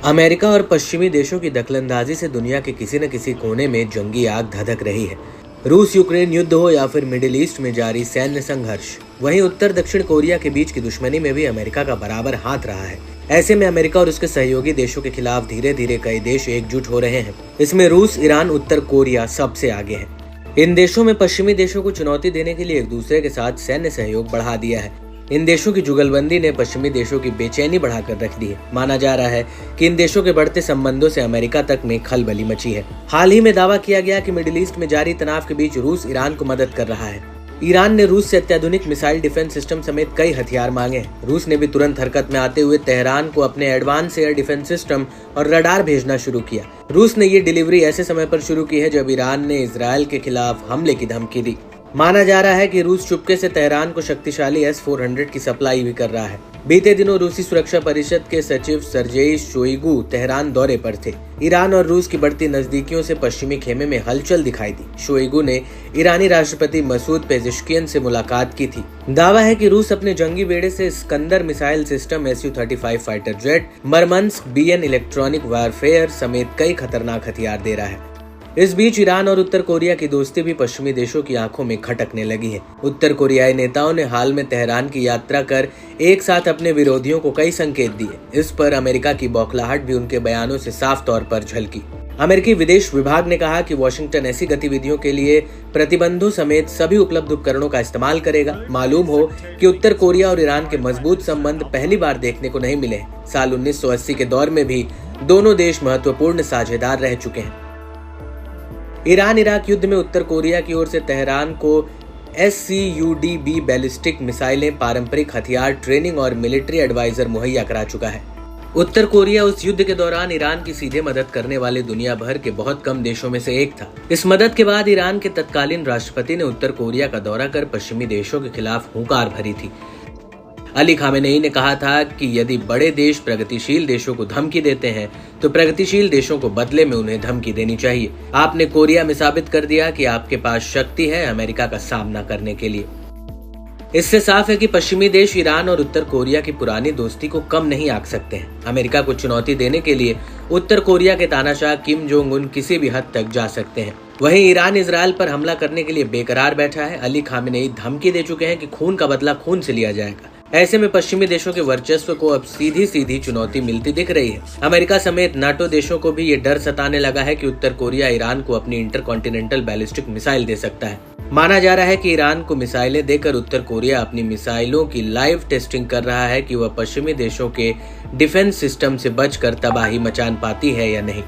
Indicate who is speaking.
Speaker 1: America और पश्चिमी देशों की दखलंदाजी से दुनिया के किसी न किसी कोने में जंगी आग धधक रही है। रूस यूक्रेन युद्ध हो या फिर मिडिल ईस्ट में जारी सैन्य संघर्ष, वहीं उत्तर दक्षिण कोरिया के बीच की दुश्मनी में भी अमेरिका का बराबर हाथ रहा है। ऐसे में अमेरिका और उसके सहयोगी देशों के खिलाफ धीरे धीरे कई देश एकजुट हो रहे हैं। इसमें रूस, ईरान, उत्तर कोरिया सबसे आगे हैं। इन देशों में पश्चिमी देशों को चुनौती देने के लिए एक दूसरे के साथ सैन्य सहयोग बढ़ा दिया है। इन देशों की जुगलबंदी ने पश्चिमी देशों की बेचैनी बढ़ाकर रख दी है। माना जा रहा है कि इन देशों के बढ़ते संबंधों से अमेरिका तक में खलबली मची है। हाल ही में दावा किया गया कि मिडिल ईस्ट में जारी तनाव के बीच रूस ईरान को मदद कर रहा है। ईरान ने रूस से अत्याधुनिक मिसाइल डिफेंस सिस्टम समेत कई हथियार मांगे हैं। रूस ने भी तुरंत हरकत में आते हुए तेहरान को अपने एडवांस एयर डिफेंस सिस्टम और रडार भेजना शुरू किया। रूस ने ये डिलीवरी ऐसे समय पर शुरू की है जब ईरान ने इजरायल के खिलाफ हमले की धमकी दी। माना जा रहा है कि रूस चुपके से तेहरान को शक्तिशाली S-400 की सप्लाई भी कर रहा है। बीते दिनों रूसी सुरक्षा परिषद के सचिव सर्जेई शोइगु तेहरान दौरे पर थे। ईरान और रूस की बढ़ती नजदीकियों से पश्चिमी खेमे में हलचल दिखाई दी। शोइगु ने ईरानी राष्ट्रपति मसूद पेजेश्कियन से मुलाकात की थी। दावा है कि रूस अपने जंगी बेड़े से Iskander missile system, Su-35 fighter jet, Murmansk BN electronic warfare समेत कई खतरनाक हथियार दे रहा है। इस बीच ईरान और उत्तर कोरिया की दोस्ती भी पश्चिमी देशों की आंखों में खटकने लगी है। उत्तर कोरियाई नेताओं ने हाल में तेहरान की यात्रा कर एक साथ अपने विरोधियों को कई संकेत दिए। इस पर अमेरिका की बौखलाहट भी उनके बयानों से साफ तौर पर झलकी। अमेरिकी विदेश विभाग ने कहा कि वॉशिंगटन ऐसी गतिविधियों के लिए प्रतिबंधों समेत सभी उपलब्ध उपकरणों का इस्तेमाल करेगा। मालूम हो कि उत्तर कोरिया और ईरान के मजबूत संबंध पहली बार देखने को नहीं मिले। साल 1980 के दौर में भी दोनों देश महत्वपूर्ण साझेदार रह चुके हैं। ईरान इराक युद्ध में उत्तर कोरिया की ओर से तेहरान को SCUDB बैलिस्टिक मिसाइलें, पारंपरिक हथियार, ट्रेनिंग और मिलिट्री एडवाइजर मुहैया करा चुका है। उत्तर कोरिया उस युद्ध के दौरान ईरान की सीधे मदद करने वाले दुनिया भर के बहुत कम देशों में से एक था। इस मदद के बाद ईरान के तत्कालीन राष्ट्रपति ने उत्तर कोरिया का दौरा कर पश्चिमी देशों के खिलाफ हुंकार भरी थी। अली खामेनेई ने कहा था कि यदि बड़े देश प्रगतिशील देशों को धमकी देते हैं तो प्रगतिशील देशों को बदले में उन्हें धमकी देनी चाहिए। आपने कोरिया में साबित कर दिया कि आपके पास शक्ति है अमेरिका का सामना करने के लिए। इससे साफ है कि पश्चिमी देश ईरान और उत्तर कोरिया की पुरानी दोस्ती को कम नहीं आंक सकते हैं। अमेरिका को चुनौती देने के लिए उत्तर कोरिया के तानाशाह किम जोंग उन किसी भी हद तक जा सकते हैं। वहीं ईरान इजरायल पर हमला करने के लिए बेकरार बैठा है। अली खामेनेई धमकी दे चुके हैं कि खून का बदला खून से लिया जाएगा। ऐसे में पश्चिमी देशों के वर्चस्व को अब सीधी सीधी चुनौती मिलती दिख रही है। अमेरिका समेत नाटो देशों को भी ये डर सताने लगा है कि उत्तर कोरिया ईरान को अपनी इंटरकॉन्टिनेंटल बैलिस्टिक मिसाइल दे सकता है। माना जा रहा है कि ईरान को मिसाइलें देकर उत्तर कोरिया अपनी मिसाइलों की लाइव टेस्टिंग कर रहा है कि वह पश्चिमी देशों के डिफेंस सिस्टम से बचकर तबाही मचान पाती है या नहीं।